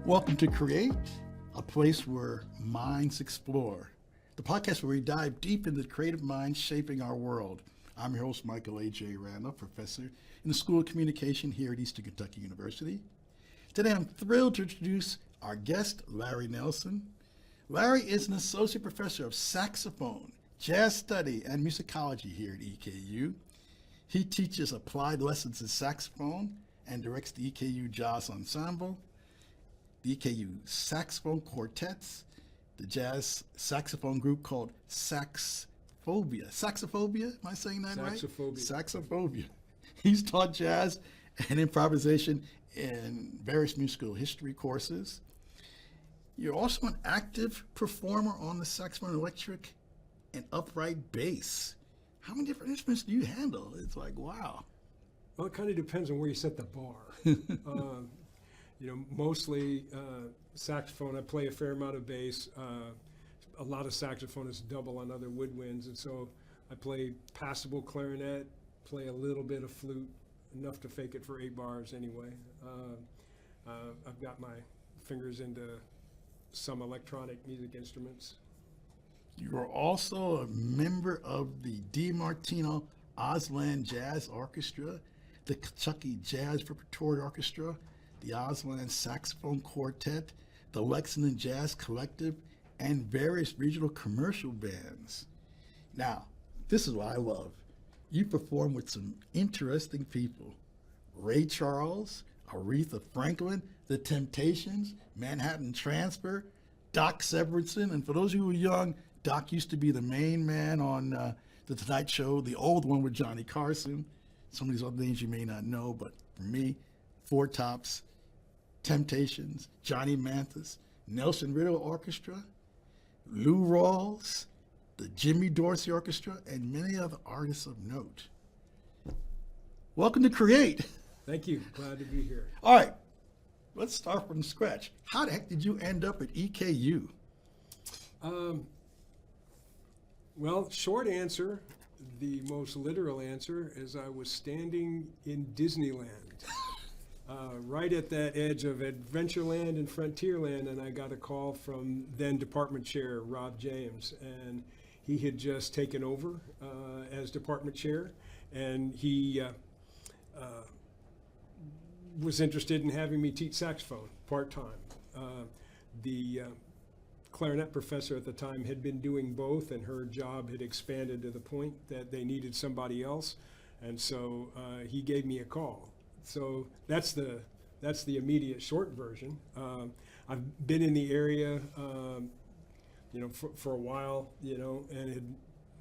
Welcome to Create, a place where minds explore. The podcast where we dive deep into the creative minds shaping our world. I'm your host, Micheal A.J. Randolph, professor in the School of Communication here at Eastern Kentucky University. Today, I'm thrilled to introduce our guest, Lowry Nelson. Lowry is an associate professor of saxophone, jazz study, and musicology here at EKU. He teaches applied lessons in saxophone and directs the EKU Jazz Ensemble, the EKU Saxophone Quartets, the jazz saxophone group called Saxophobia. Saxophobia? Am I saying that right? Saxophobia. He's taught jazz and improvisation in various musical history courses. You're also an active performer on the saxophone, electric, and upright bass. How many different instruments do you handle? It's like, wow. Well, it kind of depends on where you set the bar. Mostly saxophone. I play a fair amount of bass. A lot of saxophonists double on other woodwinds, and so I play passable clarinet, play a little bit of flute, enough to fake it for 8 bars anyway. I've got my fingers into some electronic music instruments. You are also a member of the DiMartino Osland Jazz Orchestra, the Kentucky Jazz Repertory Orchestra, the Osland Saxophone Quartet, the Lexington Jazz Collective, and various regional commercial bands. Now, this is what I love. You perform with some interesting people. Ray Charles, Aretha Franklin, The Temptations, Manhattan Transfer, Doc Severinsen, and for those of you who are young, Doc used to be the main man on The Tonight Show, the old one with Johnny Carson. Some of these other names you may not know, but for me, Four Tops, Temptations, Johnny Mathis, Nelson Riddle Orchestra, Lou Rawls, the Jimmy Dorsey Orchestra, and many other artists of note. Welcome to Create. Thank you. Glad to be here. All right, let's start from scratch. How the heck did you end up at EKU? Well, short answer, the most literal answer, is I was standing in Disneyland, right at that edge of Adventureland and Frontierland, and I got a call from then Department Chair Rob James, and he had just taken over as Department Chair, and he was interested in having me teach saxophone part-time. The clarinet professor at the time had been doing both, and her job had expanded to the point that they needed somebody else, and so he gave me a call. So that's the immediate short version. I've been in the area, for a while, and had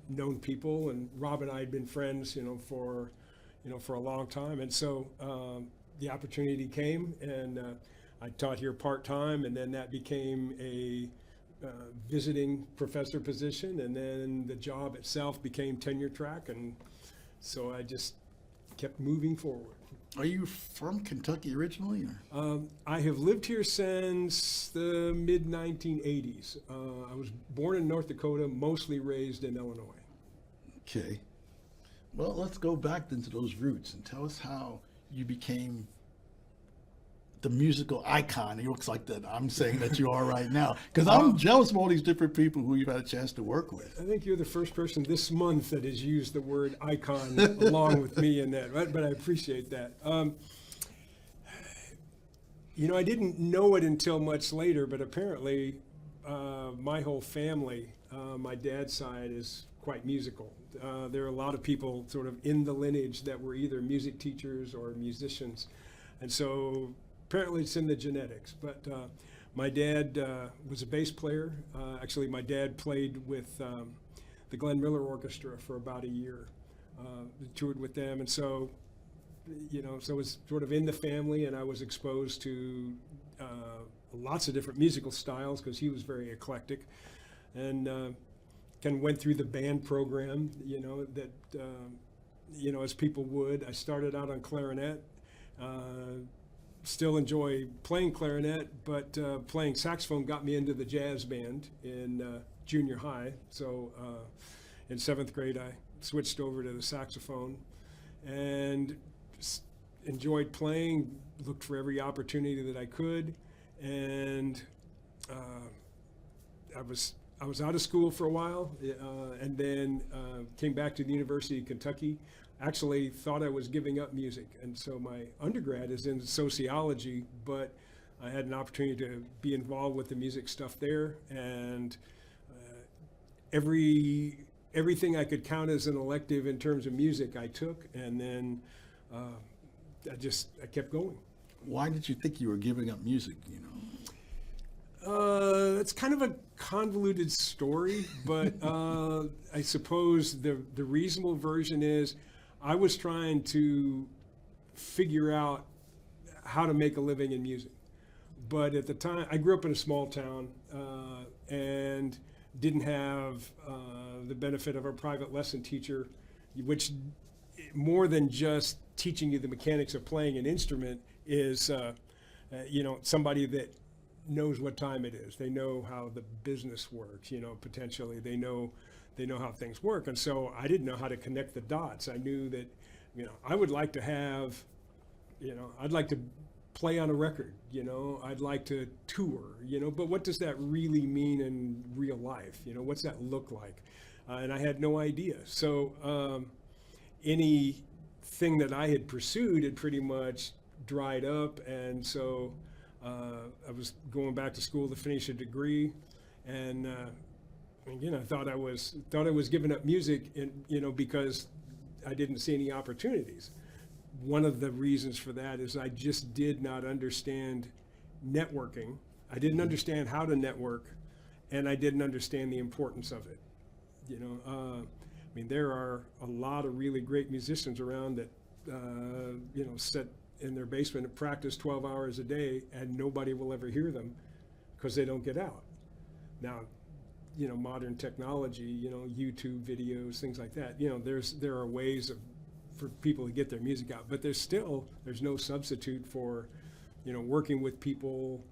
known people, and Rob and I had been friends, for a long time, and so the opportunity came, and I taught here part-time, and then that became a visiting professor position, and then the job itself became tenure track, and so I just kept moving forward. Are you from Kentucky originally? I have lived here since the mid-1980s. I was born in North Dakota, mostly raised in Illinois. Okay. Well, let's go back into those roots and tell us how you became the musical icon. It looks like that I'm saying that you are right now, because I'm jealous of all these different people who you've had a chance to work with. I think you're the first person this month that has used the word icon along with me in that, right? But I appreciate that. I didn't know it until much later, but apparently my whole family, my dad's side, is quite musical. There are a lot of people sort of in the lineage that were either music teachers or musicians, and so apparently it's in the genetics. But my dad was a bass player. Actually, my dad played with the Glenn Miller Orchestra for about a year. Toured with them, and so so it was sort of in the family, and I was exposed to lots of different musical styles because he was very eclectic, and kind of went through the band program, that as people would. I started out on clarinet. Still enjoy playing clarinet, but playing saxophone got me into the jazz band in junior high. So in 7th grade, I switched over to the saxophone and enjoyed playing, looked for every opportunity that I could, and I was out of school for a while, and then came back to the University of Kentucky. Actually thought I was giving up music, and so my undergrad is in sociology, but I had an opportunity to be involved with the music stuff there, and everything I could count as an elective in terms of music I took, and then I kept going. Why did you think you were giving up music, you know? It's kind of a convoluted story, but I suppose the reasonable version is I was trying to figure out how to make a living in music. But at the time, I grew up in a small town and didn't have the benefit of a private lesson teacher, which more than just teaching you the mechanics of playing an instrument is, somebody that knows what time it is. They know how the business works, potentially. They know how things work. And so I didn't know how to connect the dots. I knew that, I would like to have, I'd like to play on a record, I'd like to tour, but what does that really mean in real life? What's that look like? And I had no idea. So anything that I had pursued had pretty much dried up. And so I was going back to school to finish a degree, and I thought I was giving up music, because I didn't see any opportunities. One of the reasons for that is I just did not understand networking. I didn't understand how to network, and I didn't understand the importance of it. There are a lot of really great musicians around that, sit in their basement and practice 12 hours a day, and nobody will ever hear them because they don't get out. Now, modern technology, YouTube videos, things like that, there are ways for people to get their music out, but there's no substitute for, working with people,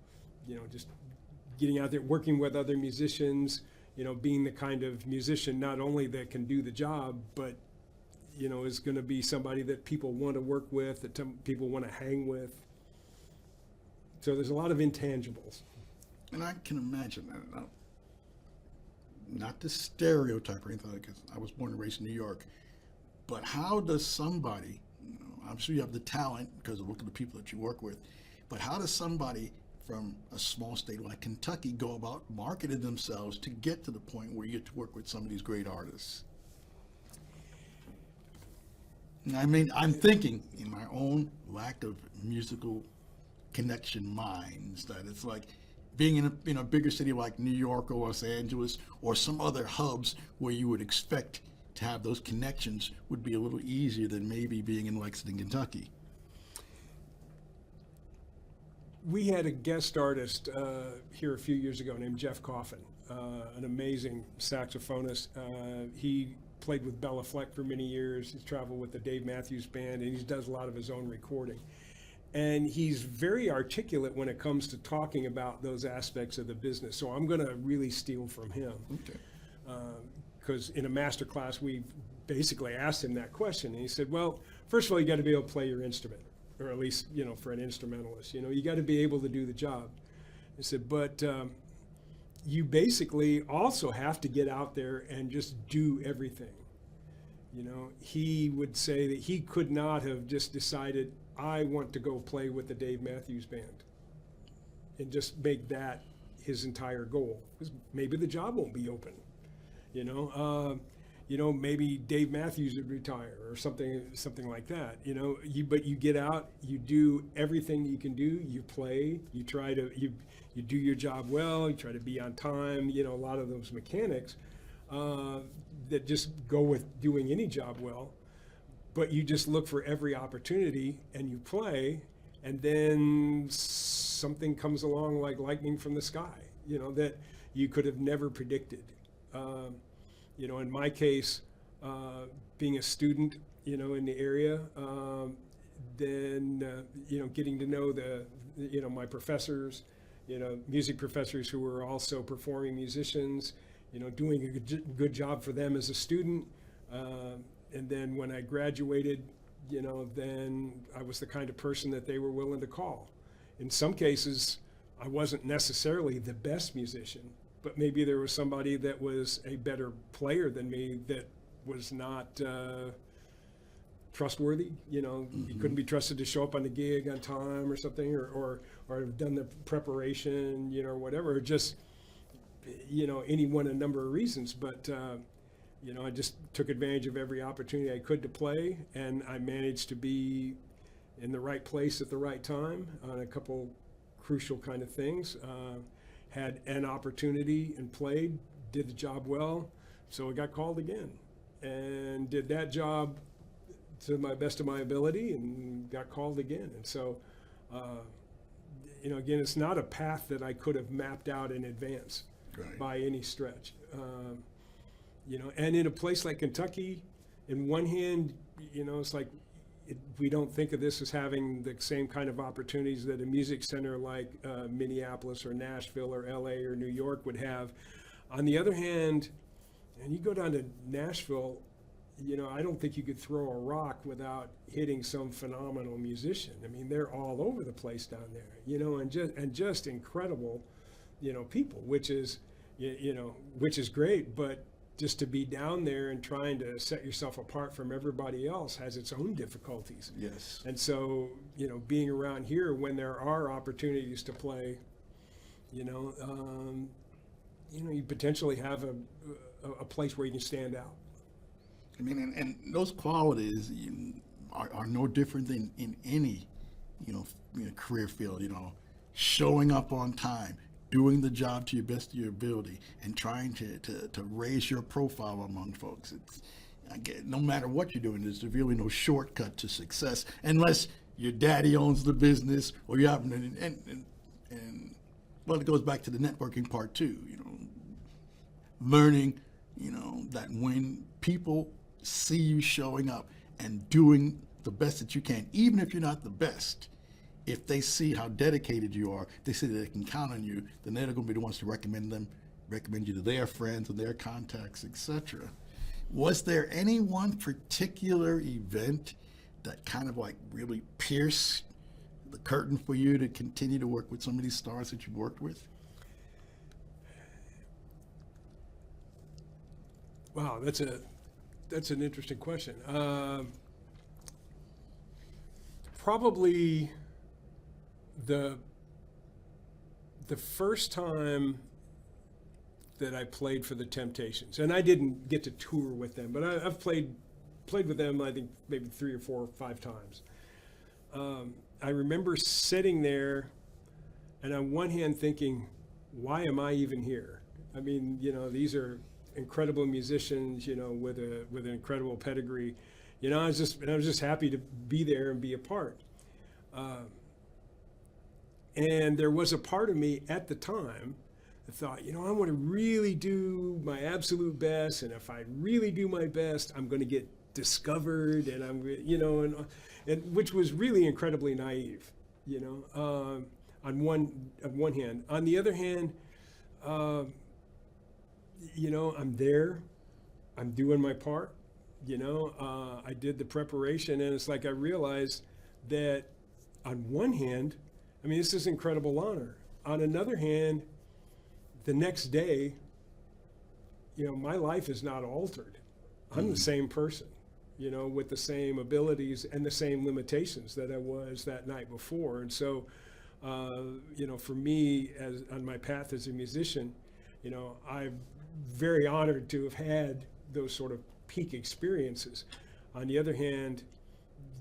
just getting out there, working with other musicians, being the kind of musician not only that can do the job, but is going to be somebody that people want to work with, that people want to hang with. So there's a lot of intangibles. And I can imagine that. Not to stereotype or anything like that, because I was born and raised in New York, but how does somebody, I'm sure you have the talent because of looking at the people that you work with, but how does somebody from a small state like Kentucky go about marketing themselves to get to the point where you get to work with some of these great artists? I'm thinking in my own lack of musical connection minds that it's like being in a bigger city like New York or Los Angeles or some other hubs where you would expect to have those connections would be a little easier than maybe being in Lexington, Kentucky. We had a guest artist here a few years ago named Jeff Coffin, an amazing saxophonist. He played with Bella Fleck for many years. He's traveled with the Dave Matthews Band, and he does a lot of his own recording. And he's very articulate when it comes to talking about those aspects of the business. So I'm going to really steal from him. Okay. Because in a master class, we basically asked him that question. And he said, well, first of all, you got to be able to play your instrument, or at least, for an instrumentalist, you got to be able to do the job. He said, but you basically also have to get out there and just do everything. He would say that he could not have just decided, I want to go play with the Dave Matthews Band and just make that his entire goal. Because maybe the job won't be open. Maybe Dave Matthews would retire or something like that. But you get out, you do everything you can do. You play, you do your job well. You try to be on time. A lot of those mechanics that just go with doing any job well. But you just look for every opportunity and you play, and then something comes along like lightning from the sky. That you could have never predicted. In my case, being a student, in the area, then, getting to know my professors, music professors who were also performing musicians, doing a good job for them as a student. And then when I graduated, then I was the kind of person that they were willing to call. In some cases, I wasn't necessarily the best musician, but maybe there was somebody that was a better player than me that was not trustworthy. You know, he couldn't be trusted to show up on the gig on time or something, or have done the preparation, you know, or whatever, or just, you know, any one a number of reasons. But you know, I just took advantage of every opportunity I could to play, and I managed to be in the right place at the right time on a couple crucial kind of things. Had an opportunity and played, did the job well, so I got called again, and did that job to my best of my ability, and got called again. And so, you know, again, it's not a path that I could have mapped out in advance by any stretch. You know, and in a place like Kentucky, in one hand, you know, it's like we don't think of this as having the same kind of opportunities that a music center like Minneapolis or Nashville or LA or New York would have. On the other hand, and you go down to Nashville, you know, I don't think you could throw a rock without hitting some phenomenal musician. I mean, they're all over the place down there, you know, and just incredible, you know, people, which is, you know, which is great, but just to be down there and trying to set yourself apart from everybody else has its own difficulties. Yes. And so, you know, being around here when there are opportunities to play, you know, you potentially have a place where you can stand out. I mean, and those qualities are no different than in any, career field. You know, showing up on time, doing the job to your best of your ability, and trying to raise your profile among folks. It's no matter what you're doing, there's really no shortcut to success unless your daddy owns the business or you happen to. And well, it goes back to the networking part too. You know, learning, that when people see you showing up and doing the best that you can, even if you're not the best, if they see how dedicated you are, they see that they can count on you, then they're going to be the ones to recommend you to their friends and their contacts, etc. Was there any one particular event that kind of like really pierced the curtain for you to continue to work with some of these stars that you've worked with? Wow, that's an interesting question. Probably the first time that I played for the Temptations, and I didn't get to tour with them, but I've played with them, I think maybe 3 or 4 or 5 times. I remember sitting there and on one hand thinking, why am I even here? I mean, these are incredible musicians, with an incredible pedigree. I was just happy to be there and be a part. And there was a part of me at the time that thought, I want to really do my absolute best, and if I really do my best, I'm going to get discovered, and and which was really incredibly naive, on one hand. On the other hand, I'm there, I'm doing my part, I did the preparation, and it's like I realized that on one hand, this is incredible honor. On another hand, the next day, my life is not altered. I'm the same person, with the same abilities and the same limitations that I was that night before. And so, for me, as on my path as a musician, I'm very honored to have had those sort of peak experiences. On the other hand,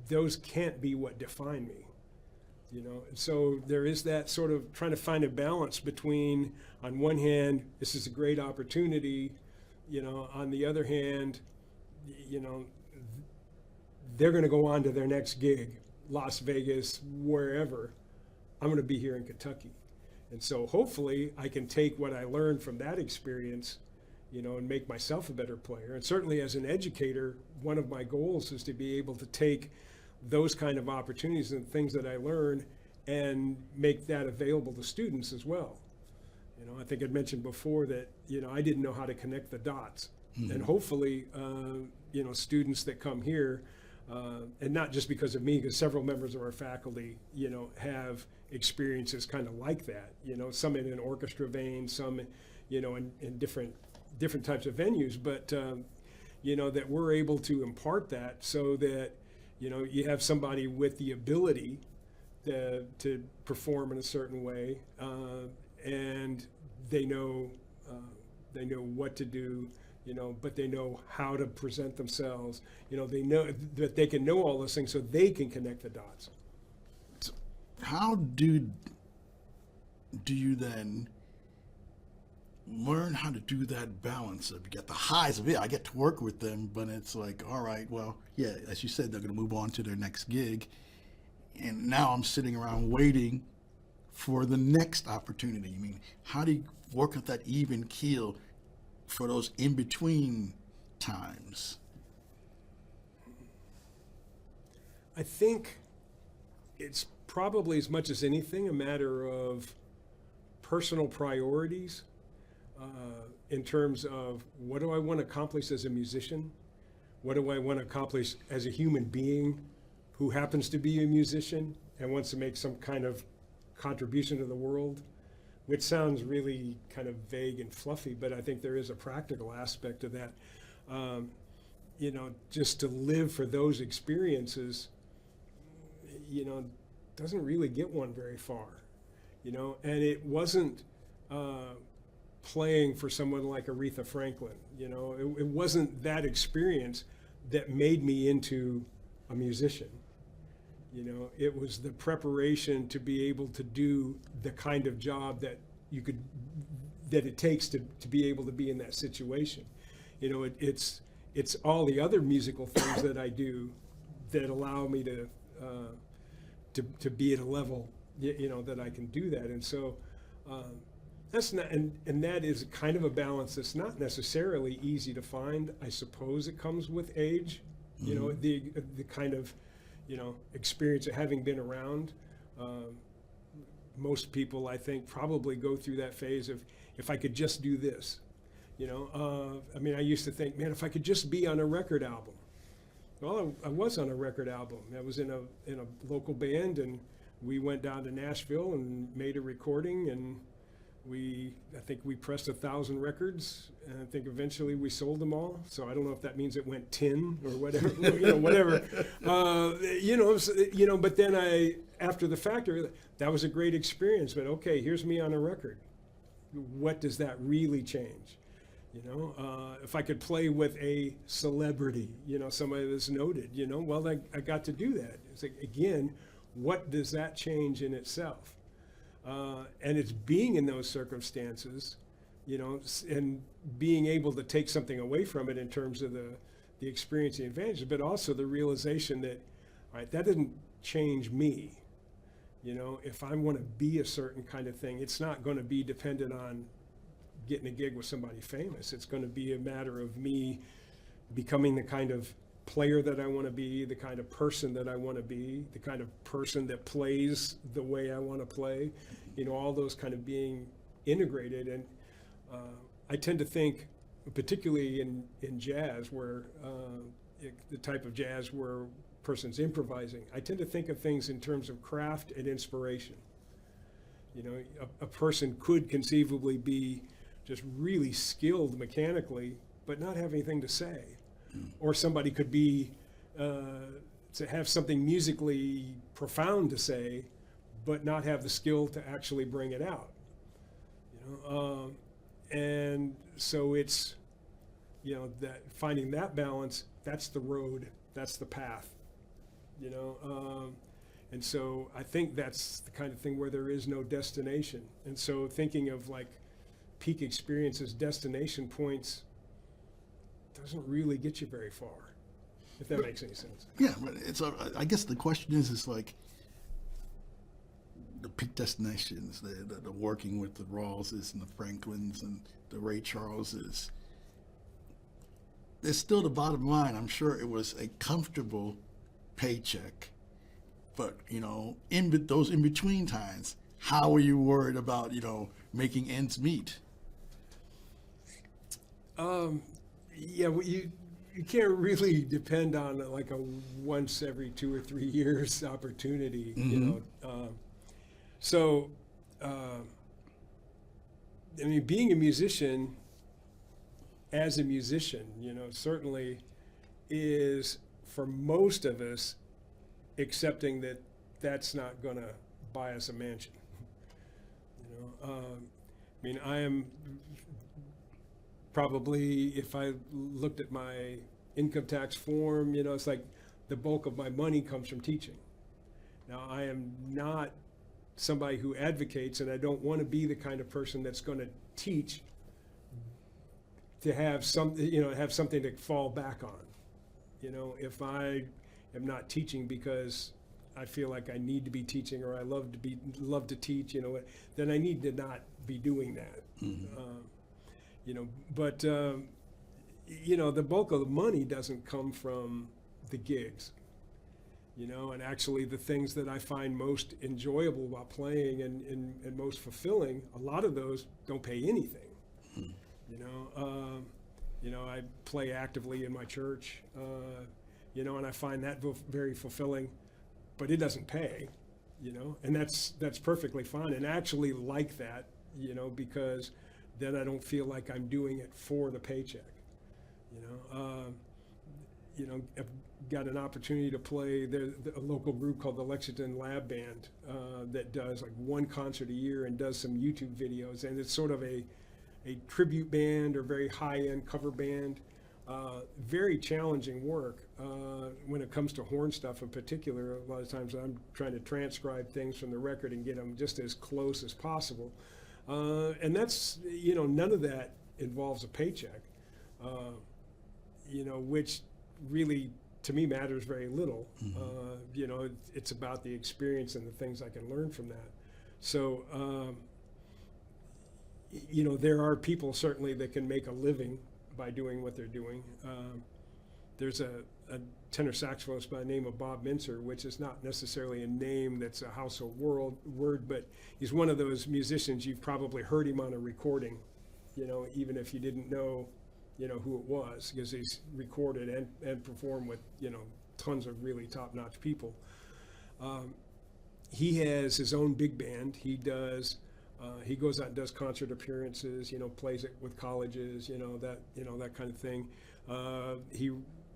those can't be what define me. So there is that sort of trying to find a balance between, on one hand, this is a great opportunity, on the other hand, they're going to go on to their next gig, Las Vegas, wherever. I'm going to be here in Kentucky. And so hopefully I can take what I learned from that experience, and make myself a better player. And certainly as an educator, one of my goals is to be able to take those kind of opportunities and things that I learned and make that available to students as well. I think I'd mentioned before that, I didn't know how to connect the dots. Mm-hmm. And hopefully, students that come here, And not just because of me, because several members of our faculty, have experiences kind of like that. Some in an orchestra vein, some, in different types of venues, but that we're able to impart that so that you have somebody with the ability to perform in a certain way, and they know what to do. But they know how to present themselves. They know that they can know all those things so they can connect the dots. So how do you then learn how to do that balance of, you get the highs of it, I get to work with them, but it's like, all right, well, yeah, as you said, they're going to move on to their next gig. And now I'm sitting around waiting for the next opportunity. I mean, how do you work with that even keel for those in-between times? I think it's probably, as much as anything, a matter of personal priorities, in terms of, what do I want to accomplish as a musician? What do I want to accomplish as a human being who happens to be a musician and wants to make some kind of contribution to the world? Which sounds really kind of vague and fluffy, but I think there is a practical aspect to that. Just to live for those experiences, doesn't really get one very far. And it wasn't playing for someone like Aretha Franklin. It wasn't that experience that made me into a musician. It was the preparation to be able to do the kind of job that it takes to be able to be in that situation. It's all the other musical things that I do that allow me to be at a level, that I can do that. And so that's not, and that is kind of a balance that's not necessarily easy to find. I suppose it comes with age, Mm-hmm. the kind of, experience of having been around. Most people, I think, probably go through that phase of, if I could just do this. I used to think, man, if I could just be on a record album. Well, I was on a record album. I was in a local band, and we went down to Nashville and made a recording, and I think we pressed 1,000 records, and I think eventually we sold them all. So I don't know if that means it went 10 or whatever, whatever. But then after the fact, that was a great experience. But okay, here's me on a record. What does that really change? If I could play with a celebrity, somebody that's noted, well, I got to do that. It's like, again, what does that change in itself? And it's being in those circumstances, and being able to take something away from it in terms of the experience, the advantages, but also the realization that, all right, that didn't change me. If I want to be a certain kind of thing, it's not going to be dependent on getting a gig with somebody famous. It's going to be a matter of me becoming the kind of player that I want to be, the kind of person that I want to be, the kind of person that plays the way I want to play, all those kind of being integrated. And I tend to think, particularly in jazz, where the type of jazz where a person's improvising, I tend to think of things in terms of craft and inspiration. A person could conceivably be just really skilled mechanically, but not have anything to say. Or somebody could be, to have something musically profound to say, but not have the skill to actually bring it out. And so it's, that finding that balance, that's the road, that's the path. And so I think that's the kind of thing where there is no destination. And so thinking of like peak experiences, destination points, doesn't really get you very far, if that makes any sense. Yeah, but I guess the question is like the peak destinations, the working with the Rawlses and the Franklins and the Ray Charleses. There's still the bottom line. I'm sure it was a comfortable paycheck, but in those in between times, how were you worried about making ends meet? Yeah, you can't really depend on like a once every 2 or 3 years opportunity, you know. So, I mean, being a musician, as a musician, you know, certainly is for most of us accepting that that's not going to buy us a mansion. You know, I mean, I am probably, if I looked at my income tax form, you know, it's like the bulk of my money comes from teaching. Now, I am not somebody who advocates, and I don't want to be the kind of person that's going to teach to have something, you know, have something to fall back on. You know, if I am not teaching because I feel like I need to be teaching, or I love to teach, you know, then I need to not be doing that. You know, but you know, the bulk of the money doesn't come from the gigs. You know, and actually the things that I find most enjoyable while playing and most fulfilling, a lot of those don't pay anything. You know, I play actively in my church, you know, and I find that very fulfilling, but it doesn't pay, you know, and that's perfectly fine, and I actually like that, you know, because then I don't feel like I'm doing it for the paycheck, you know, I've got an opportunity to play a local group called the Lexington Lab Band that does like one concert a year and does some YouTube videos, and it's sort of a tribute band or very high-end cover band. Very challenging work when it comes to horn stuff in particular. A lot of times I'm trying to transcribe things from the record and get them just as close as possible. And that's, you know, none of that involves a paycheck, you know, which really, to me, matters very little. You know, it's about the experience and the things I can learn from that. So, you know, there are people certainly that can make a living by doing what they're doing. There's a tenor saxophonist by the name of Bob Mincer, which is not necessarily a name that's a household word, but he's one of those musicians, you've probably heard him on a recording, you know, even if you didn't know, you know, who it was, because he's recorded and performed with, you know, tons of really top-notch people. He has his own big band. He goes out and does concert appearances, you know, plays it with colleges, you know, that kind of thing. He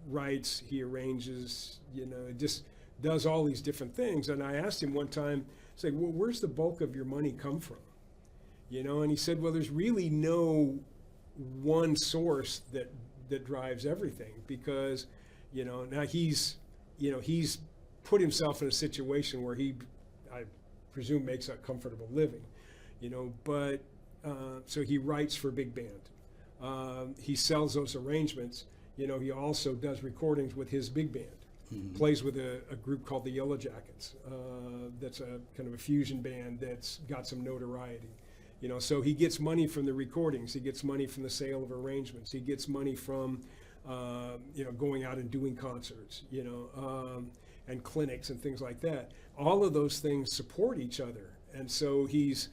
writes, he arranges, you know, just does all these different things. And I asked him one time, I said, well, where's the bulk of your money come from? You know, and he said, well, there's really no one source that drives everything, because, you know, now he's put himself in a situation where I presume, makes a comfortable living, you know, but so he writes for big band. He sells those arrangements. You know, he also does recordings with his big band, plays with a group called the Yellow Jackets. That's a kind of a fusion band that's got some notoriety. You know, so he gets money from the recordings. He gets money from the sale of arrangements. He gets money from, you know, going out and doing concerts, you know, and clinics and things like that. All of those things support each other. And so he's,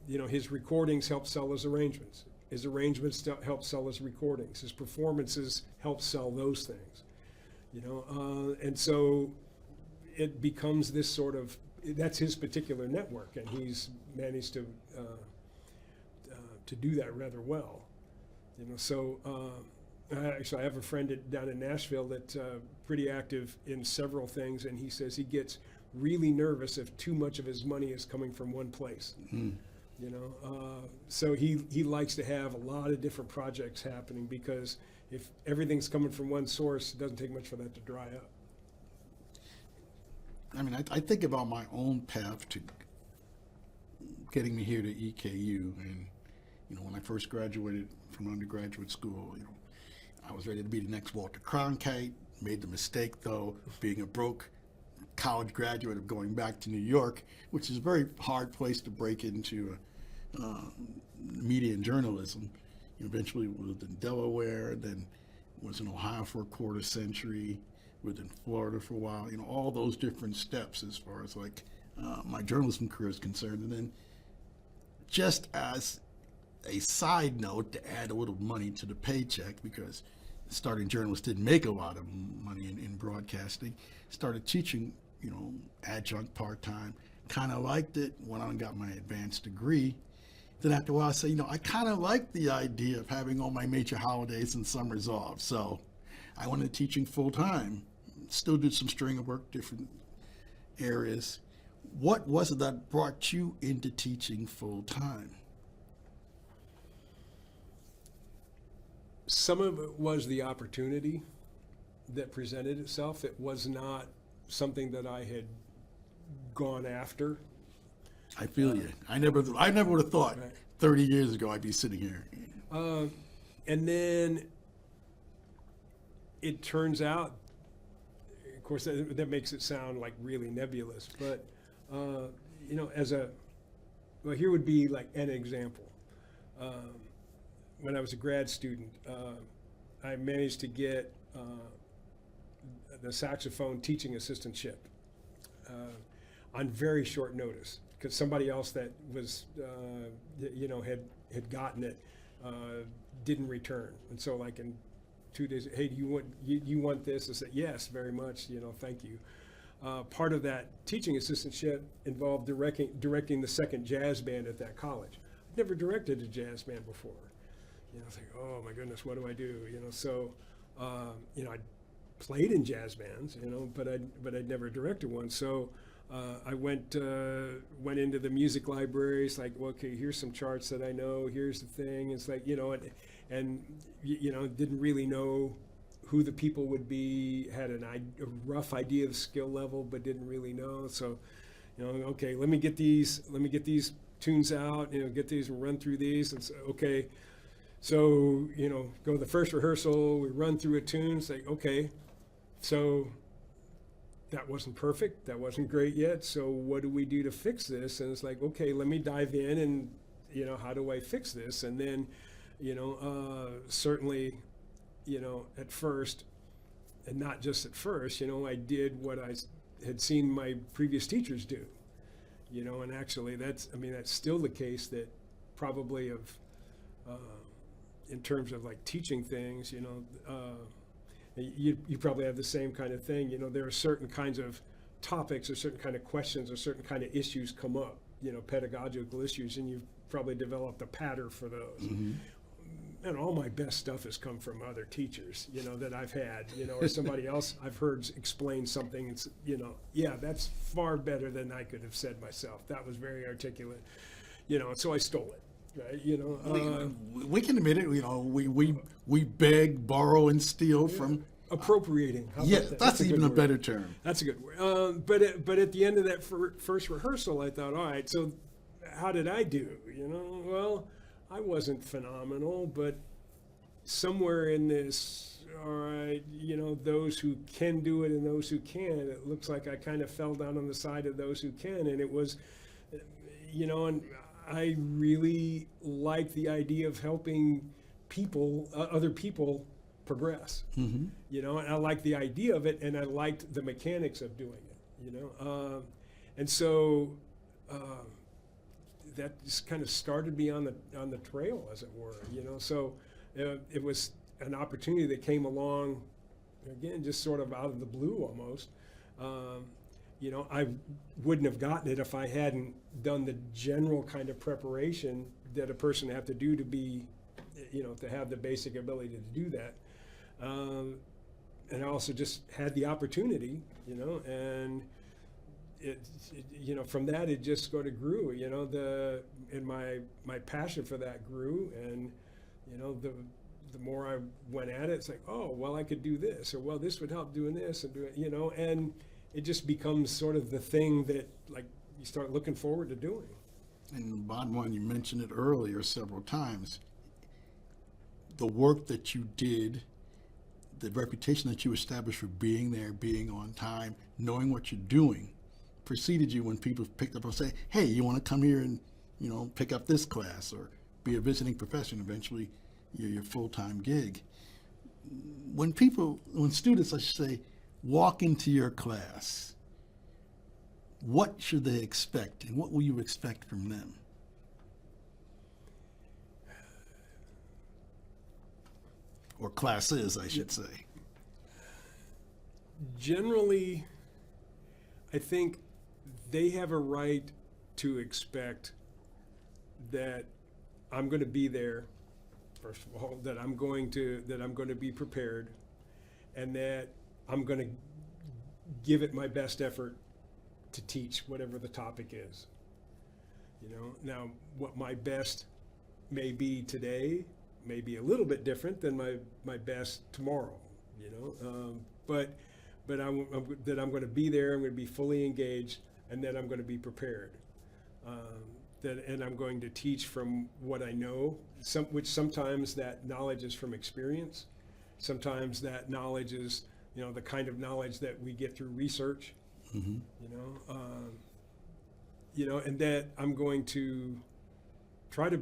you know, his recordings help sell his arrangements. His arrangements help sell his recordings. His performances help sell those things, you know. And so it becomes this sort of, that's his particular network, and he's managed to do that rather well, you know. So actually, I have a friend down in Nashville that's pretty active in several things, and he says he gets really nervous if too much of his money is coming from one place. You know, so he likes to have a lot of different projects happening, because if everything's coming from one source, it doesn't take much for that to dry up. I mean, I think about my own path to getting me here to EKU, and, you know, when I first graduated from undergraduate school, you know, I was ready to be the next Walter Cronkite. Made the mistake, though, of being a broke college graduate, of going back to New York, which is a very hard place to break into media and journalism. You know, eventually lived in Delaware, then was in Ohio for a quarter century, lived in Florida for a while. You know, all those different steps as far as like my journalism career is concerned. And then just as a side note, to add a little money to the paycheck, because starting journalist, didn't make a lot of money in broadcasting. Started teaching, adjunct part-time. Kind of liked it. Went on and got my advanced degree. Then after a while I said, I kind of like the idea of having all my major holidays and summers off. So I went into teaching full-time. Still did some string of work, different areas. What was it that brought you into teaching full-time? Some of it was the opportunity that presented itself. It was not something that I had gone after. I feel you. I never would have thought 30 years ago I'd be sitting here. And then it turns out, of course, that makes it sound like really nebulous, but here would be like an example. When I was a grad student, I managed to get the saxophone teaching assistantship on very short notice, because somebody else that was, had gotten it didn't return, and so like in 2 days, hey, do you want this? I said yes, very much. Thank you. Part of that teaching assistantship involved directing the second jazz band at that college. I'd never directed a jazz band before. I was like, oh my goodness, what do I do? So, I played in jazz bands, but I'd never directed one. So I went into the music libraries, like, well, okay, here's some charts that I know. Here's the thing. It's like, and didn't really know who the people would be. Had a rough idea of skill level, but didn't really know. So, okay, let me get these tunes out. Get these and run through these. And so, okay. So, go to the first rehearsal, we run through a tune, it's like, okay, so that wasn't perfect, that wasn't great yet, so what do we do to fix this? And it's like, okay, let me dive in and, how do I fix this? And then, certainly, at first, and not just at first, I did what I had seen my previous teachers do, and actually that's still the case, that probably of, in terms of like teaching things, you probably have the same kind of thing. There are certain kinds of topics or certain kind of questions or certain kind of issues come up, pedagogical issues, and you've probably developed a pattern for those. Mm-hmm. And all my best stuff has come from other teachers, that I've had, or somebody else I've heard explain something, and, yeah, that's far better than I could have said myself. That was very articulate, so I stole it. Right, we can admit it. We beg, borrow, and steal from appropriating. That's even a better term. That's a good word. But at the end of that first rehearsal, I thought, all right, so how did I do? Well, I wasn't phenomenal, but somewhere in this, all right, those who can do it and those who can't, it looks like I kind of fell down on the side of those who can, and it was, and I really like the idea of helping people, other people, progress. Mm-hmm. And I like the idea of it, and I liked the mechanics of doing it. And so that just kind of started me on the trail, as it were. So it was an opportunity that came along, again, just sort of out of the blue almost. I wouldn't have gotten it if I hadn't done the general kind of preparation that a person have to do to be, to have the basic ability to do that. And I also just had the opportunity, and from that it just sort of grew, and my passion for that grew, and, the more I went at it, it's like, oh, well, I could do this, or well, this would help doing this, and do it, and it just becomes sort of the thing that, like, you start looking forward to doing. And the bottom line, you mentioned it earlier several times, the work that you did, the reputation that you established for being there, being on time, knowing what you're doing, preceded you when people picked up and say, hey, you want to come here and, pick up this class or be a visiting professor, and eventually your full-time gig. When students, I should say, walk into your class, what should they expect, and what will you expect from them? or classes, I should say? Generally, I think they have a right to expect that I'm going to be there, first of all, that I'm going to be prepared, and that I'm going to give it my best effort to teach whatever the topic is. Now what my best may be today may be a little bit different than my best tomorrow. But that I'm going to be there, I'm going to be fully engaged, and then I'm going to be prepared. And I'm going to teach from what I know, which sometimes that knowledge is from experience. Sometimes that knowledge is, the kind of knowledge that we get through research. Mm-hmm. And that I'm going to try to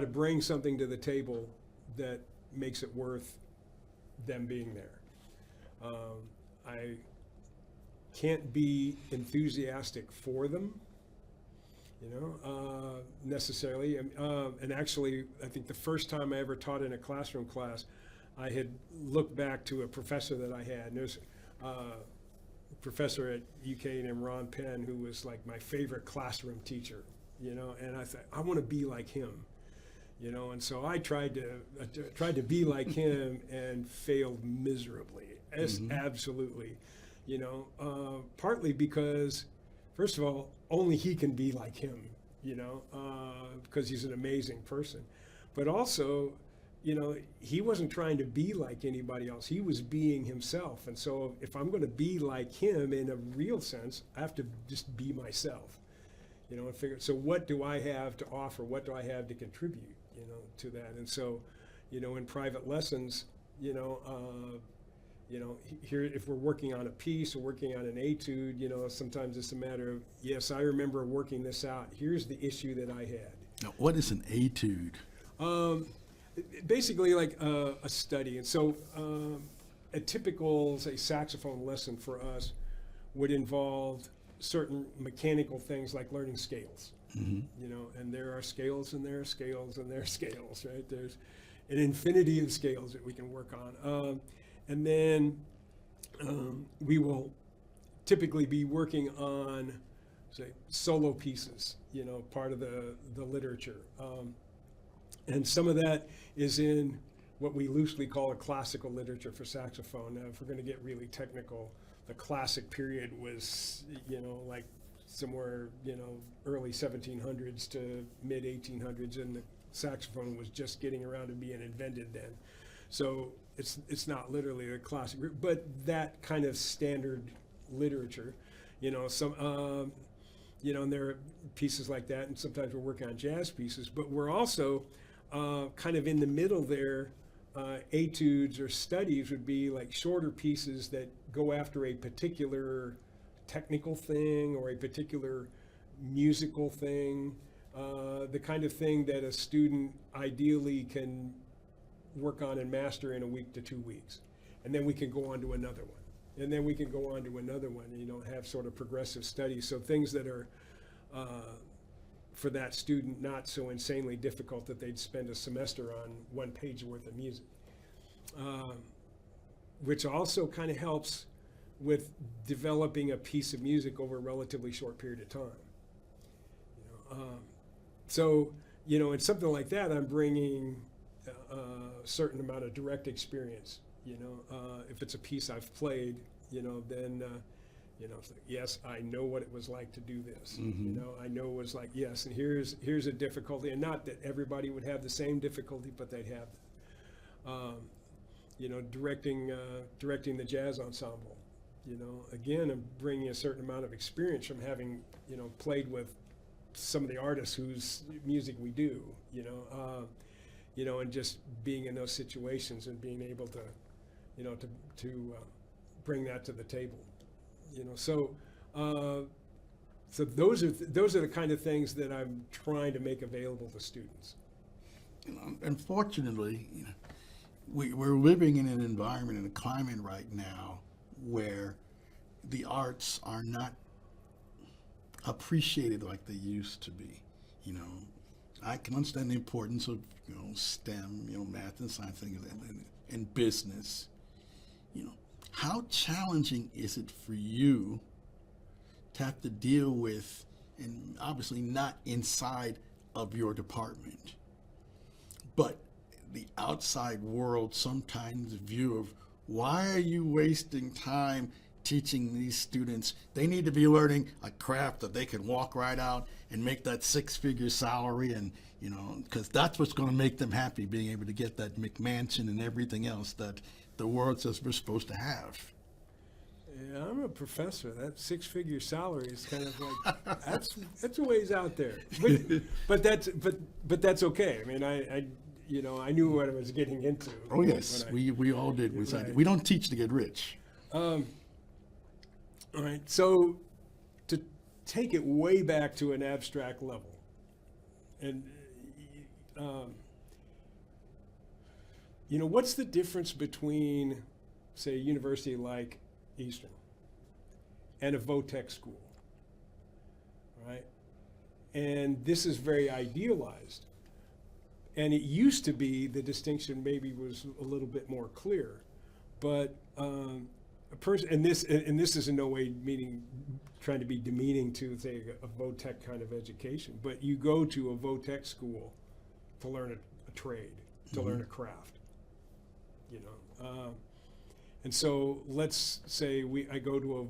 bring something to the table that makes it worth them being there. I can't be enthusiastic for them, necessarily. And actually, I think the first time I ever taught in a classroom class, I had looked back to a professor that I had. And there's a professor at UK named Ron Penn, who was like my favorite classroom teacher, and I thought, I want to be like him. And so I tried to be like him and failed miserably. Mm-hmm. Absolutely, partly because, first of all, only he can be like him, because he's an amazing person. But also, he wasn't trying to be like anybody else. He was being himself. And so if I'm going to be like him in a real sense, I have to just be myself, and figure, so what do I have to offer? What do I have to contribute, to that? And so, in private lessons, here, if we're working on a piece or working on an etude, sometimes it's a matter of, yes, I remember working this out. Here's the issue that I had. Now, what is an etude? Basically like a study. And so a typical, say, saxophone lesson for us would involve certain mechanical things like learning scales. Mm-hmm. And there are scales and there are scales and there are scales, right? There's an infinity of scales that we can work on. And then we will typically be working on, say, solo pieces, part of the literature. And some of that is in what we loosely call a classical literature for saxophone. Now, if we're going to get really technical, the classic period was, like somewhere, early 1700s to mid 1800s, and the saxophone was just getting around to being invented then. So it's not literally a classic, but that kind of standard literature, and there are pieces like that, and sometimes we're working on jazz pieces, but we're also kind of in the middle there. Etudes or studies would be like shorter pieces that go after a particular technical thing or a particular musical thing, the kind of thing that a student ideally can work on and master in a week to 2 weeks. And then we can go on to another one. And then we can go on to another one, and, have sort of progressive studies. So things that are, for that student, not so insanely difficult that they'd spend a semester on one page worth of music. Which also kind of helps with developing a piece of music over a relatively short period of time. So, in something like that, I'm bringing a certain amount of direct experience. If it's a piece I've played, then it's like, yes, I know what it was like to do this. Mm-hmm. I know it was like, yes, and here's a difficulty, and not that everybody would have the same difficulty, but they'd have directing the jazz ensemble. Again, I'm bringing a certain amount of experience from having, played with some of the artists whose music we do, and just being in those situations and being able to, to bring that to the table, So those are the kind of things that I'm trying to make available to students. Unfortunately, we're living in an environment and a climate right now where the arts are not appreciated like they used to be. I can understand the importance of, STEM, math and science and business. How challenging is it for you to have to deal with, and obviously not inside of your department, but the outside world sometimes view of, why are you wasting time teaching these students? They need to be learning a craft that they can walk right out and make that six-figure salary, and because that's what's going to make them happy, being able to get that McMansion and everything else that the world says we're supposed to have. Yeah, I'm a professor. That six-figure salary is kind of like that's a ways out there. But that's okay. I mean, I knew what I was getting into. Oh yes, we all did. We don't teach to get rich. All right. So to take it way back to an abstract level, and what's the difference between, say, a university like Eastern and a vo-tech school, right? And this is very idealized. And it used to be the distinction maybe was a little bit more clear, but a person, and this is in no way trying to be demeaning to, say, a vo-tech kind of education, but you go to a vo-tech school to learn a trade, to learn a craft, and so let's say I go to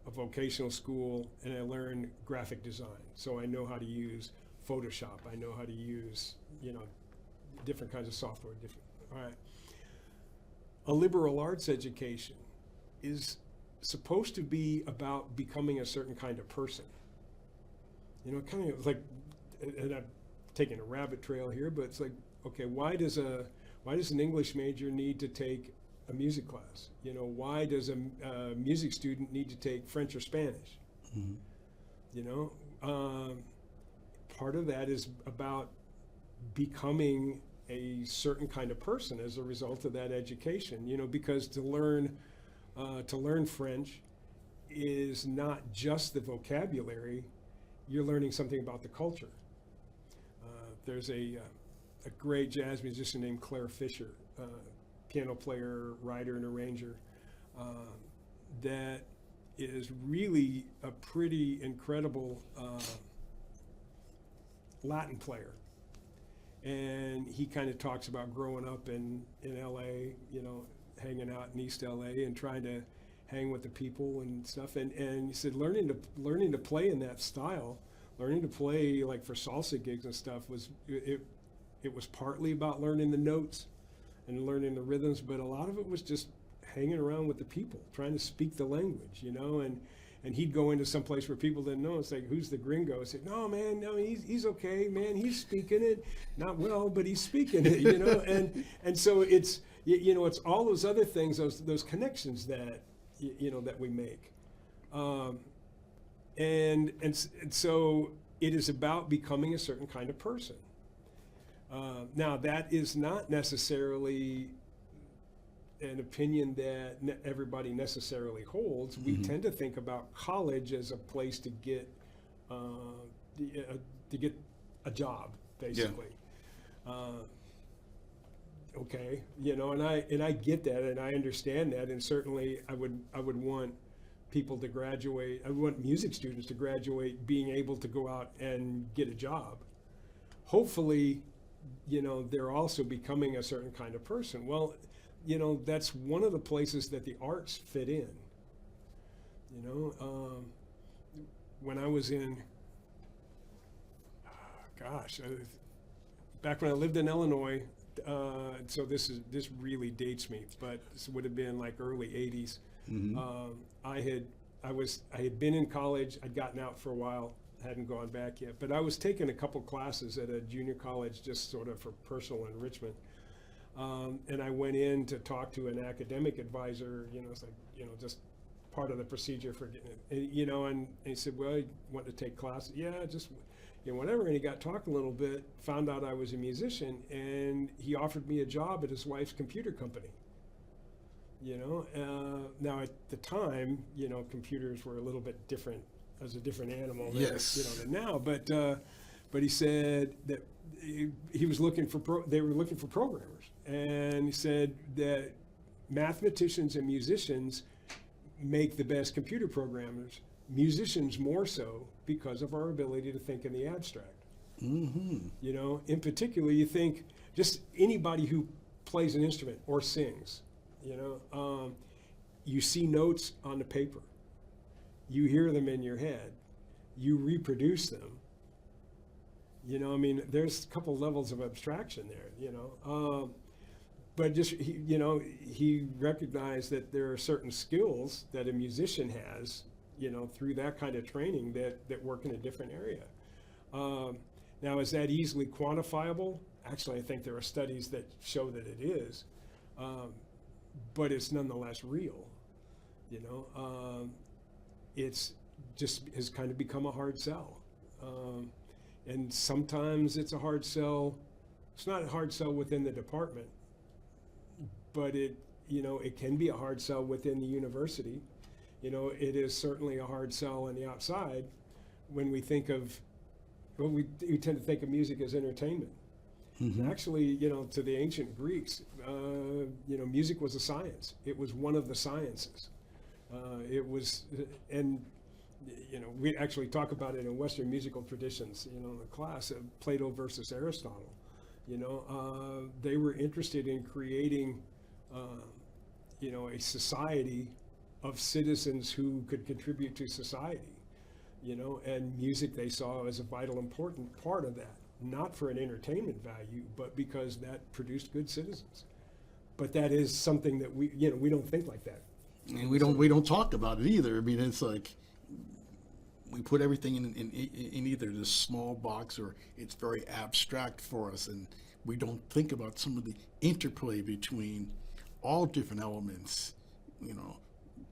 a vocational school and I learn graphic design, so I know how to use Photoshop, I know how to use different kinds of software. All right. A liberal arts education is supposed to be about becoming a certain kind of person. Kind of like, and I'm taking a rabbit trail here, but it's like, okay, why does an English major need to take a music class? Why does a music student need to take French or Spanish? Part of that is about becoming a certain kind of person as a result of that education. Because to learn French is not just the vocabulary; you're learning something about the culture. There's a great jazz musician named Claire Fisher, piano player, writer, and arranger, that is really a pretty incredible Latin player. And he kind of talks about growing up in LA, hanging out in East LA and trying to hang with the people and stuff. And he said learning to play in that style, learning to play like for salsa gigs and stuff it was partly about learning the notes and learning the rhythms, but a lot of it was just hanging around with the people, trying to speak the language, and he'd go into some place where people didn't know. It's like, who's the gringo? I said, no, man, no, he's okay, man, he's speaking it, not well, but he's speaking it, and so it's, it's all those other things, those connections that, that we make. And so it is about becoming a certain kind of person. Now, that is not necessarily an opinion that everybody necessarily holds. We tend to think about college as a place to get a job, basically. Yeah. Okay, and I get that, and I understand that, and certainly I would want people to graduate. I want music students to graduate being able to go out and get a job. Hopefully, they're also becoming a certain kind of person. Well, that's one of the places that the arts fit in. When I was in, back when I lived in Illinois, so this really dates me, but this would have been like early 80s. I had been in college. I'd gotten out for a while, hadn't gone back yet, but I was taking a couple classes at a junior college just sort of for personal enrichment. And I went in to talk to an academic advisor, it's like, just part of the procedure for getting it, and he said, well, you want to take classes? Yeah, just, whatever. And he got talking a little bit, found out I was a musician, and he offered me a job at his wife's computer company. Now at the time, computers were a little bit different, as a different animal than, yes. Than now, But he said that he was looking for they were looking for programmers, and he said that mathematicians and musicians make the best computer programmers. Musicians more so because of our ability to think in the abstract. Mm-hmm. You know, in particular, you think just anybody who plays an instrument or sings. You know, you see notes on the paper, you hear them in your head, you reproduce them. You know, I mean, there's a couple levels of abstraction there. You know, but just he recognized that there are certain skills that a musician has, you know, through that kind of training that work in a different area. Now, is that easily quantifiable? Actually, I think there are studies that show that it is, but it's nonetheless real. You know, it's just has kind of become a hard sell, and sometimes it's a hard sell. It's not a hard sell within the department, but it can be a hard sell within the university. You know, it is certainly a hard sell on the outside when we think of, well, we tend to think of music as entertainment. Mm-hmm. Actually, you know, to the ancient Greeks, music was a science. It was one of the sciences. And we actually talk about it in Western musical traditions, you know, in the class of Plato versus Aristotle. You know, they were interested in creating, a society of citizens who could contribute to society, you know, and music they saw as a vital, important part of that, not for an entertainment value, but because that produced good citizens. But that is something that we don't think like that. And we don't talk about it either. I mean, it's like we put everything in either this small box or it's very abstract for us, and we don't think about some of the interplay between all different elements, you know,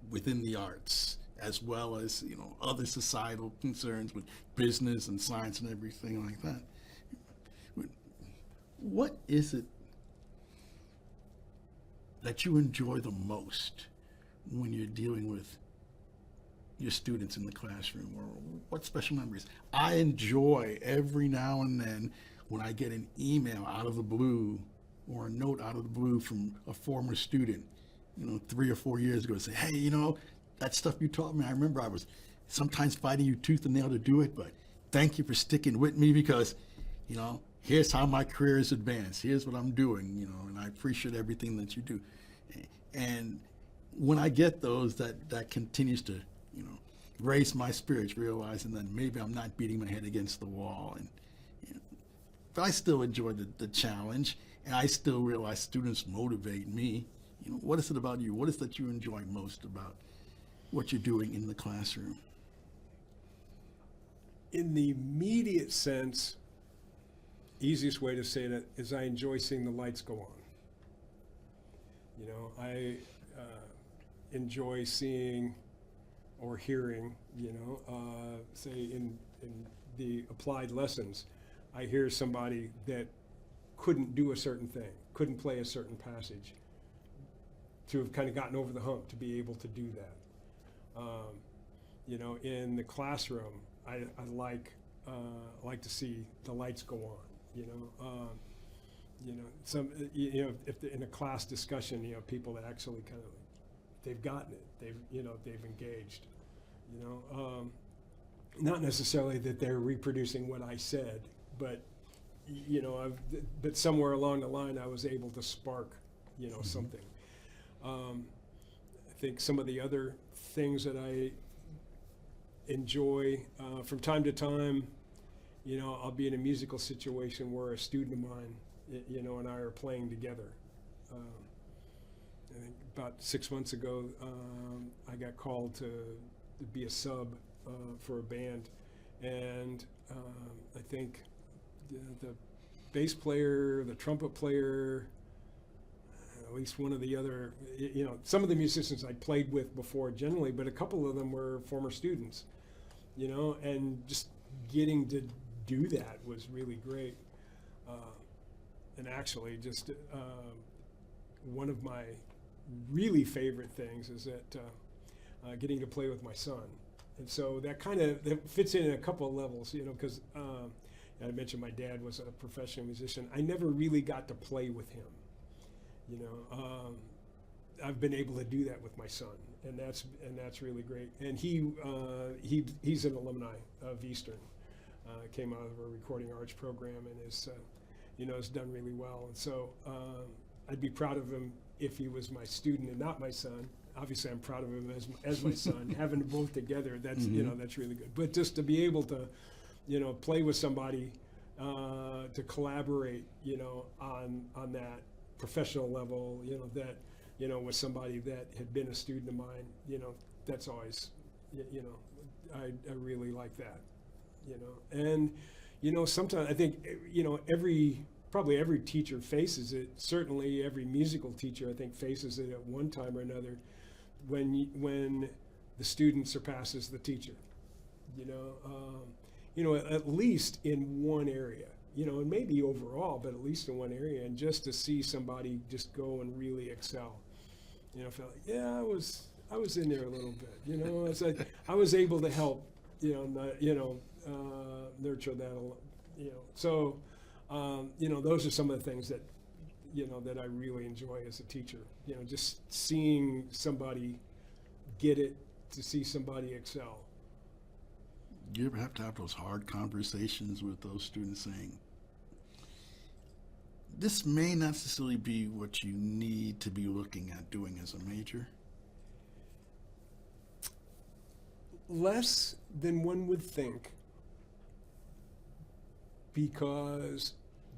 within the arts, as well as, you know, other societal concerns with business and science and everything like that. What is it that you enjoy the most when you're dealing with your students in the classroom, or what special memories? I enjoy every now and then when I get an email out of the blue or a note out of the blue from a former student, you know, 3 or 4 years ago, say, hey, you know, that stuff you taught me, I remember I was sometimes fighting you tooth and nail to do it, but thank you for sticking with me because, you know, here's how my career is advanced. Here's what I'm doing, you know, and I appreciate everything that you do. And when I get those, that continues to, you know, raise my spirits, realizing that maybe I'm not beating my head against the wall. And you know, but I still enjoy the challenge, and I still realize students motivate me. You know, what is it about you? What is that you enjoy most about what you're doing in the classroom? In the immediate sense, easiest way to say that is I enjoy seeing the lights go on. You know, I enjoy seeing or hearing, you know, say in the applied lessons, I hear somebody that couldn't do a certain thing, couldn't play a certain passage, to have kind of gotten over the hump to be able to do that. You know, in the classroom, I like to see the lights go on. You know, if in a class discussion, you know, people that actually kind of they've gotten it, they've engaged. You know, not necessarily that they're reproducing what I said, but you know, but somewhere along the line, I was able to spark, you know, something. I think some of the other things that I enjoy from time to time, you know, I'll be in a musical situation where a student of mine, you know, and I are playing together. I think about 6 months ago, I got called to be a sub for a band, and I think the bass player, the trumpet player, at least one of the other, you know, some of the musicians I'd played with before generally, but a couple of them were former students, you know, and just getting to do that was really great. And actually just one of my really favorite things is that getting to play with my son. And so that kind of that fits in a couple of levels, you know, because I mentioned my dad was a professional musician. I never really got to play with him. You know, I've been able to do that with my son, and that's really great. And he's an alumni of Eastern. Came out of a recording arts program and is, has done really well. And so I'd be proud of him if he was my student and not my son. Obviously, I'm proud of him as my son. Having them both together, that's that's really good. But just to be able to, play with somebody, to collaborate, on that professional level, that, with somebody that had been a student of mine, that's always, I really like that, And, sometimes I think, probably every teacher faces it. Certainly every musical teacher, I think, faces it at one time or another when the student surpasses the teacher, at least in one area, and maybe overall, but at least in one area, and just to see somebody just go and really excel, felt like, yeah, I was in there a little bit, it's like I was able to help, nurture that, so, those are some of the things that, that I really enjoy as a teacher, just seeing somebody get it, to see somebody excel. Do you ever have to have those hard conversations with those students saying, this may not necessarily be what you need to be looking at doing as a major? Less than one would think, because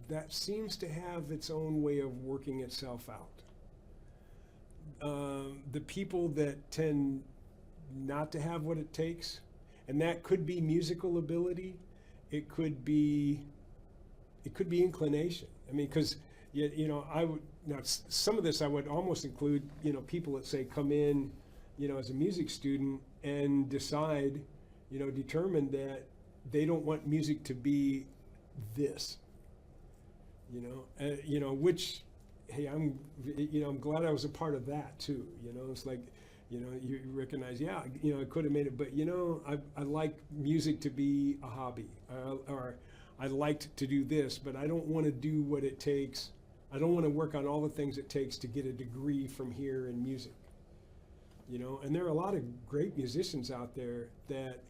that seems to have its own way of working itself out. The people that tend not to have what it takes, and that could be musical ability, it could be inclination. I mean, because I would some of this I would almost include people that say come in as a music student and decide determine that they don't want music to be this. Which, hey, I'm glad I was a part of that too. It's like, you recognize, yeah, I could have made it, but I like music to be a hobby, or I liked to do this, but I don't want to do what it takes. I don't want to work on all the things it takes to get a degree from here in music. And there are a lot of great musicians out there that,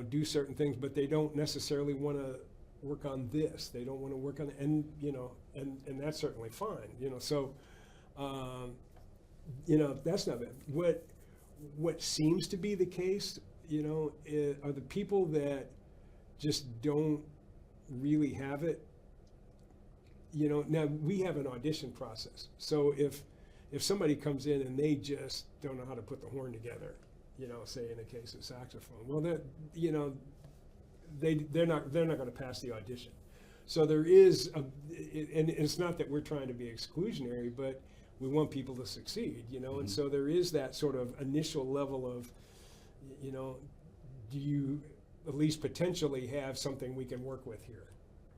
do certain things, but they don't necessarily want to work on this. They don't want to work on it, and that's certainly fine. So that's not bad. What seems to be the case, are the people that just don't really have it. Now we have an audition process. So if somebody comes in and they just don't know how to put the horn together, say in a case of saxophone, well, that they're not going to pass the audition. So there is and it's not that we're trying to be exclusionary, but we want people to succeed, and so there is that sort of initial level of, do you at least potentially have something we can work with here?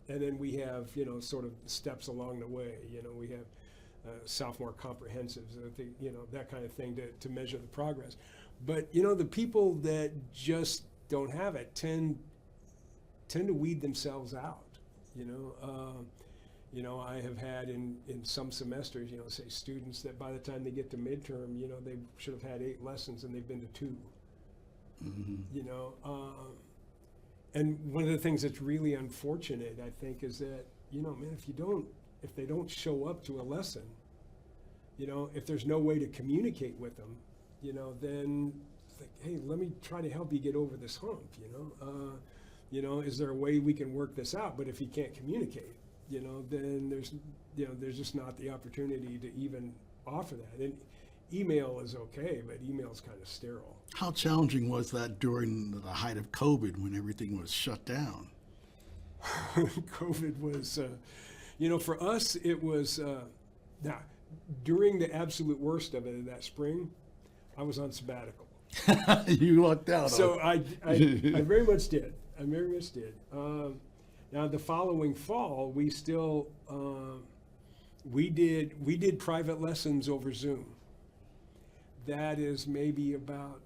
And then we have, sort of steps along the way. We have sophomore comprehensives, that kind of thing to measure the progress. But, the people that just don't have it tend to weed themselves out, I have had in some semesters, say students that by the time they get to midterm, they should have had 8 lessons and they've been to 2. Mm-hmm. And one of the things that's really unfortunate, I think, is that, man, if they don't show up to a lesson, if there's no way to communicate with them, then it's like, hey, let me try to help you get over this hump, is there a way we can work this out? But if you can't communicate, then there's just not the opportunity to even offer that. And email is okay, but email is kind of sterile. How challenging was that during the height of COVID when everything was shut down? COVID was, for us, it was, now, during the absolute worst of it, that spring, I was on sabbatical. You lucked out. So I very much did. I very much did. Now the following fall, we still we did private lessons over Zoom. That is maybe about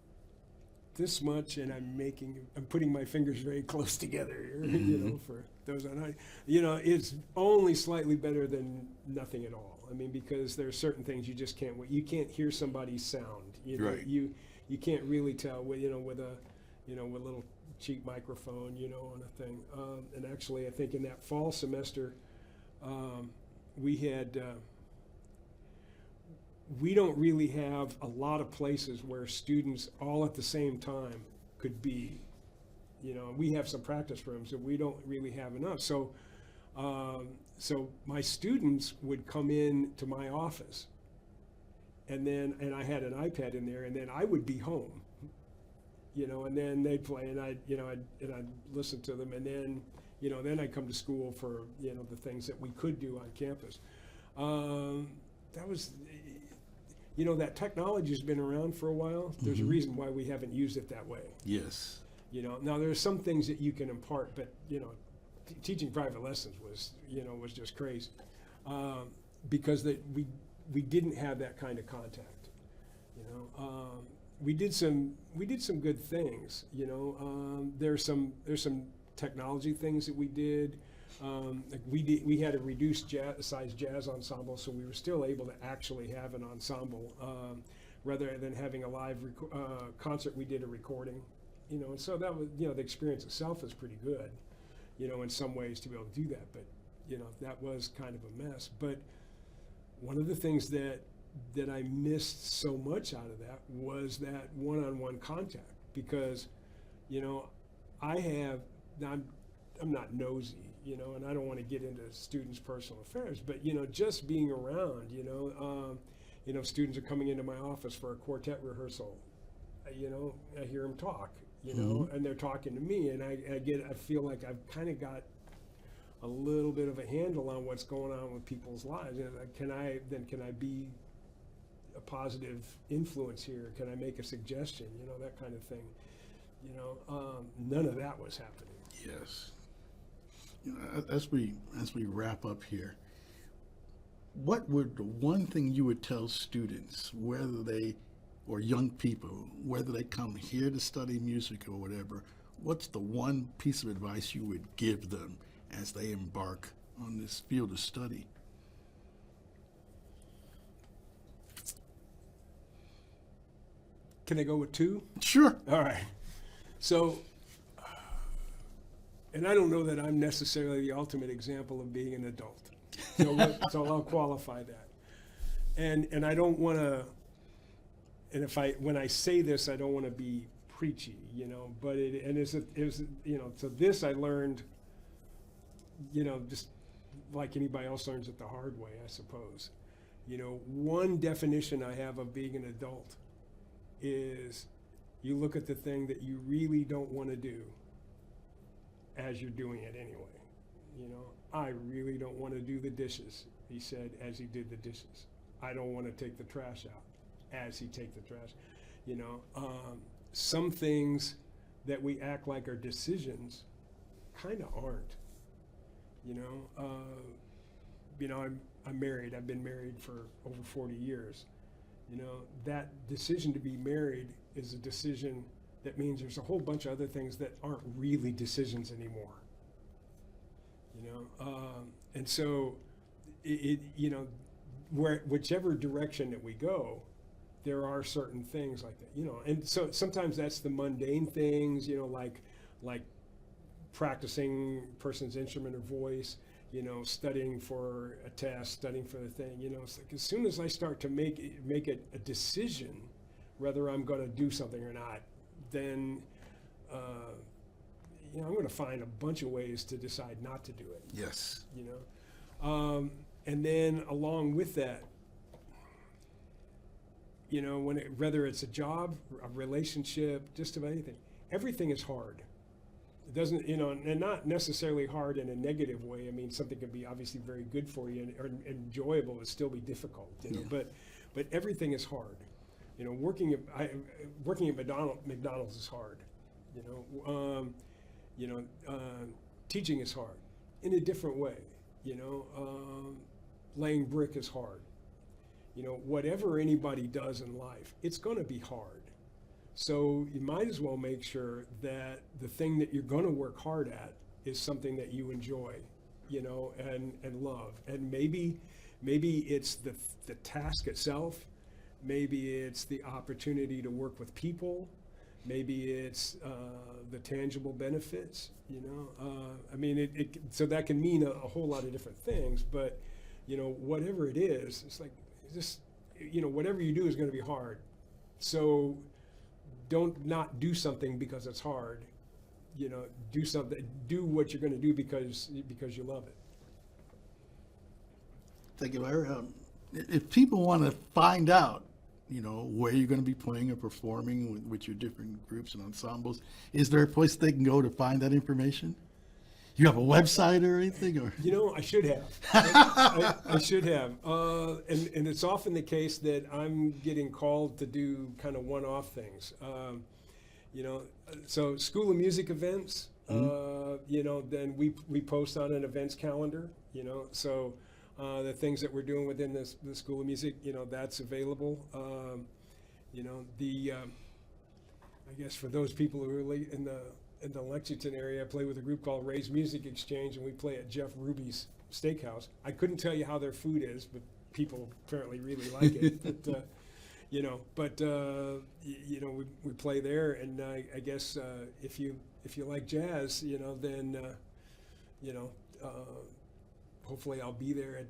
this much, and I'm putting my fingers very close together here, you know, for those on audio. You know, it's only slightly better than nothing at all. I mean, because there are certain things you just can't, you can't hear somebody's sound. You know, Right. you can't really tell, you know, with a little cheap microphone, you know, on a thing. And actually, I think in that fall semester, we had, we don't really have a lot of places where students all at the same time could be. You know, we have some practice rooms, and we don't really have enough. So, so my students would come in to my office, and I had an iPad in there, and then I would be home. You know, and then they'd play, and I'd listen to them, and then, you know, then I'd come to school for, you know, the things that we could do on campus. That was, you know, that technology's been around for a while. There's a reason why we haven't used it that way. Yes. You know, now there are some things that you can impart, but, you know, teaching private lessons was, you know, was just crazy, because we didn't have that kind of contact. You know, we did some good things. You know, there's some technology things that we did. Like we had a reduced size jazz ensemble, so we were still able to actually have an ensemble rather than having a live concert. We did a recording, you know, and so that was, you know, the experience itself was pretty good, you know, in some ways to be able to do that. But, you know, that was kind of a mess. But one of the things that I missed so much out of that was that one-on-one contact, because, you know, I'm not nosy, you know, and I don't want to get into students' personal affairs, but, you know, just being around, you know, students are coming into my office for a quartet rehearsal, you know, I hear them talk, you know, and they're talking to me, and I feel like I've kind of got a little bit of a handle on what's going on with people's lives. And can I be a positive influence here? Can I make a suggestion? You know, that kind of thing. You know, none of that was happening. Yes. You know, as we wrap up here, what would the one thing you would tell students, whether they, or young people, whether they come here to study music or whatever, what's the one piece of advice you would give them as they embark on this field of study? Can I go with two? Sure. All right. So, and I don't know that I'm necessarily the ultimate example of being an adult. So I'll qualify that. And I don't want to, and when I say this, I don't want to be preachy, you know, but it was, you know, so this I learned, you know, just like anybody else learns it the hard way, I suppose. You know, one definition I have of being an adult is you look at the thing that you really don't want to do as you're doing it anyway. You know, I really don't want to do the dishes, he said as he did the dishes. I don't want to take the trash out as he take the trash. You know, some things that we act like are decisions kind of aren't. You know, I'm married. I've been married for over 40 years. You know, that decision to be married is a decision that means there's a whole bunch of other things that aren't really decisions anymore. You know, and so you know, whichever direction that we go, there are certain things like that. You know, and so sometimes that's the mundane things. You know, like practicing a person's instrument or voice, you know, studying for a test, studying for the thing, you know, it's like as soon as I start to make it a decision whether I'm going to do something or not, then, you know, I'm going to find a bunch of ways to decide not to do it. Yes. You know, and then along with that, you know, whether it's a job, a relationship, just about anything, everything is hard. It doesn't, you know, and not necessarily hard in a negative way. I mean, something can be obviously very good for you or enjoyable, but still be difficult. You know, but everything is hard. You know, working at McDonald's is hard. You know, teaching is hard in a different way. You know, laying brick is hard. You know, whatever anybody does in life, it's going to be hard. So you might as well make sure that the thing that you're going to work hard at is something that you enjoy, you know, and love. And maybe it's the task itself. Maybe it's the opportunity to work with people. Maybe it's the tangible benefits, you know. I mean, so that can mean a whole lot of different things. But, you know, whatever it is, it's like just, you know, whatever you do is going to be hard. So don't not do something because it's hard. You know, do what you're going to do because you love it. Thank you, Larry. If people want to find out, you know, where you're going to be playing or performing with your different groups and ensembles, is there a place they can go to find that information? You have a website or anything? Or? You know, I should have. I should have. And it's often the case that I'm getting called to do kind of one-off things. You know, so School of Music events, you know, then we post on an events calendar, you know, so the things that we're doing within the School of Music, you know, that's available. You know, I guess for those people who are really in the Lexington area, I play with a group called Ray's Music Exchange, and we play at Jeff Ruby's Steakhouse. I couldn't tell you how their food is, but people apparently really like it. But, you know, you know, we play there, and I guess if you like jazz, you know, then you know, hopefully I'll be there at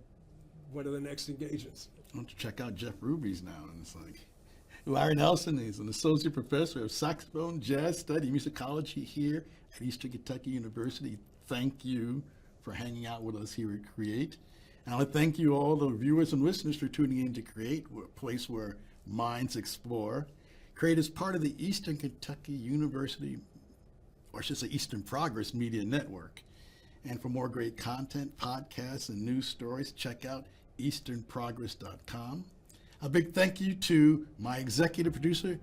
one of the next engagements. Why don't you check out Jeff Ruby's now? And it's like, Larry Nelson is an associate professor of saxophone, jazz study, musicology here at Eastern Kentucky University. Thank you for hanging out with us here at Create. And I want to thank you all, the viewers and listeners, for tuning in to Create, a place where minds explore. Create is part of the Eastern Kentucky University, or I should say Eastern Progress Media Network. And for more great content, podcasts, and news stories, check out easternprogress.com. A big thank you to my executive producer,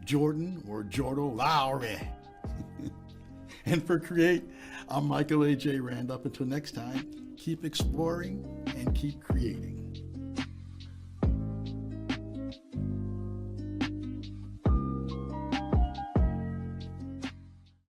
Jordan Lowry. And for Create, I'm Micheal A.J. Randolph. Until next time, keep exploring and keep creating.